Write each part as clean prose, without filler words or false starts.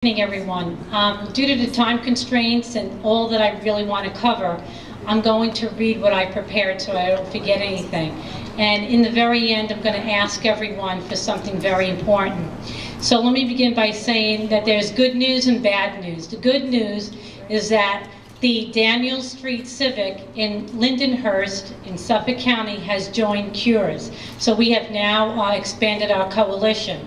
Good evening, everyone. Due to the time constraints and all that I really want to cover, I'm going to read what I prepared so I don't forget anything. And in the very end, I'm going to ask everyone for something very important. So let me begin by saying that there's good news and bad news. The good news is that the Daniel Street Civic in Lindenhurst in Suffolk County has joined Cures. So we have now expanded our coalition.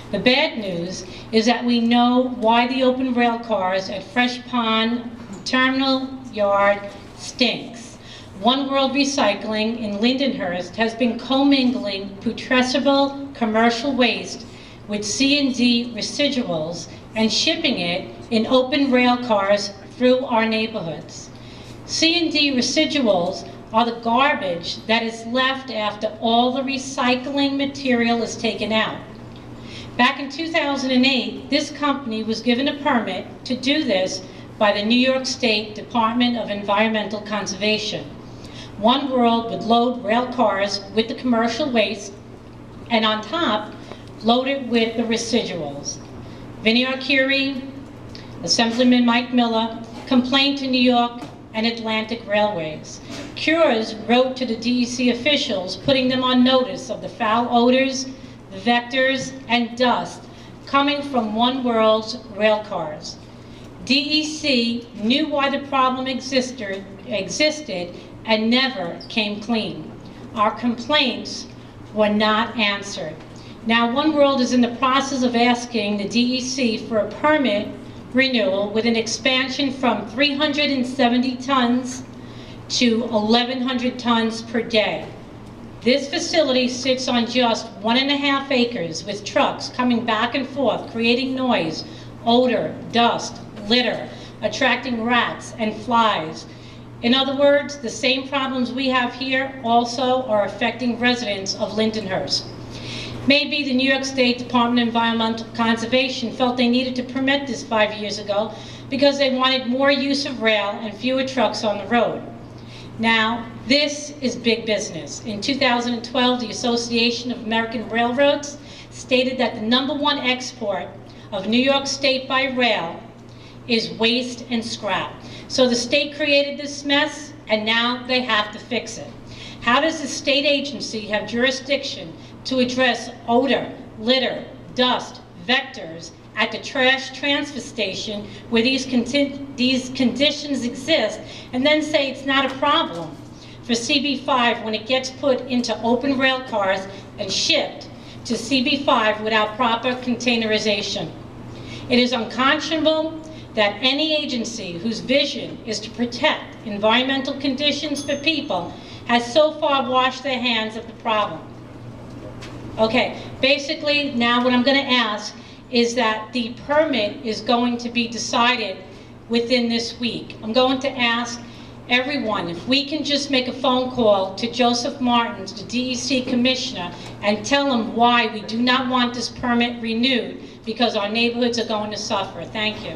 The bad news is that we know why the open rail cars at Fresh Pond Terminal Yard stinks. One World Recycling in Lindenhurst has been commingling putrescible commercial waste with C&D residuals and shipping it in open rail cars through our neighborhoods. C&D residuals are the garbage that is left after all the recycling material is taken out. Back in 2008, this company was given a permit to do this by the New York State Department of Environmental Conservation. One World would load rail cars with the commercial waste and on top, load it with the residuals. Vinnie Arcuri, Assemblyman Mike Miller, complained to New York and Atlantic Railways. Cures wrote to the DEC officials, putting them on notice of the foul odors, the vectors, and dust coming from One World's rail cars. DEC knew why the problem existed and never came clean. Our complaints were not answered. Now One World is in the process of asking the DEC for a permit renewal with an expansion from 370 tons to 1,100 tons per day. This facility sits on just 1.5 acres with trucks coming back and forth, creating noise, odor, dust, litter, attracting rats and flies. In other words, the same problems we have here also are affecting residents of Lindenhurst. Maybe the New York State Department of Environmental Conservation felt they needed to permit this 5 years ago because they wanted more use of rail and fewer trucks on the road. Now, this is big business. In 2012, the Association of American Railroads stated that the #1 export of New York State by rail is waste and scrap. So the state created this mess, and now they have to fix it. How does the state agency have jurisdiction to address odor, litter, dust, vectors at the trash transfer station where these conditions exist, and then say it's not a problem for CB5 when it gets put into open rail cars and shipped to CB5 without proper containerization? It is unconscionable that any agency whose vision is to protect environmental conditions for people has so far washed their hands of the problem. Okay, basically now what I'm going to ask is that the permit is going to be decided within this week. I'm going to ask everyone if we can just make a phone call to Joseph Martins, the DEC commissioner, and tell him why we do not want this permit renewed, because our neighborhoods are going to suffer. Thank you.